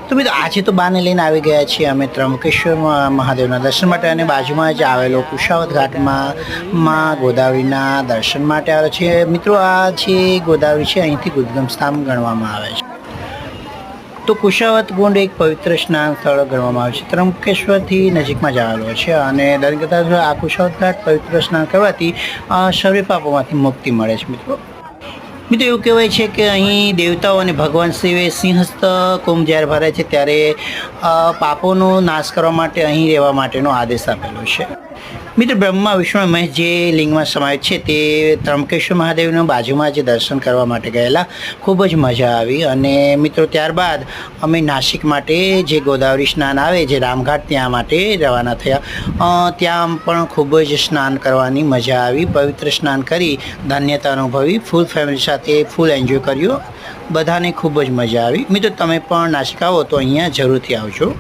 તો મિત્રો આજે તો બાને લઈને આવી ગયા છીએ અમે ત્રંબકેશ્વર મહાદેવના દર્શન માટે અને બાજુમાં જ આવેલો કુશાવત ઘાટમાં માં ગોદાવરીના દર્શન માટે આવે છે મિત્રો। આ જે ગોદાવરી છે અહીંથી ઉદ્ગમ સ્થાન ગણવામાં આવે છે। તો કુશાવત કુંડ એક પવિત્ર સ્નાન સ્થળ ગણવામાં આવે છે। ત્રંબકેશ્વરથી નજીકમાં જ આવેલો છે અને દરેક કરતાં આ કુશાવત ઘાટ પવિત્ર સ્નાન કરવાથી સર્વે પાપોમાંથી મુક્તિ મળે છે। મિત્રો એવું કહેવાય છે કે અહીં દેવતાઓ અને ભગવાન શિવે સિંહસ્થ કુંભ જ્યારે ભરાય છે ત્યારે પાપોનો નાશ કરવા માટે અહીં રહેવા માટેનો આદેશ આપેલો છે। મિત્રો બ્રહ્મા વિષ્ણુ મહેશ જે લિંગમાં સમાયેલ છે તે ત્રંબકેશ્વર મહાદેવના બાજુમાં જે દર્શન કરવા માટે ગયેલા, ખૂબ જ મજા આવી। અને મિત્રો ત્યારબાદ અમે નાસિક માટે જે ગોદાવરી સ્નાન આવે જે રામઘાટ ત્યાં માટે રવાના થયા। ત્યાં પણ ખૂબ જ સ્નાન કરવાની મજા આવી, પવિત્ર સ્નાન કરી ધન્યતા અનુભવી, ફૂલ ફેમિલી સાથે ફૂલ એન્જોય કર્યો, બધાને ખૂબ જ મજા આવી। મિત્રો તમે પણ નાસિક આવો તો અહીંયા જરૂરથી આવજો।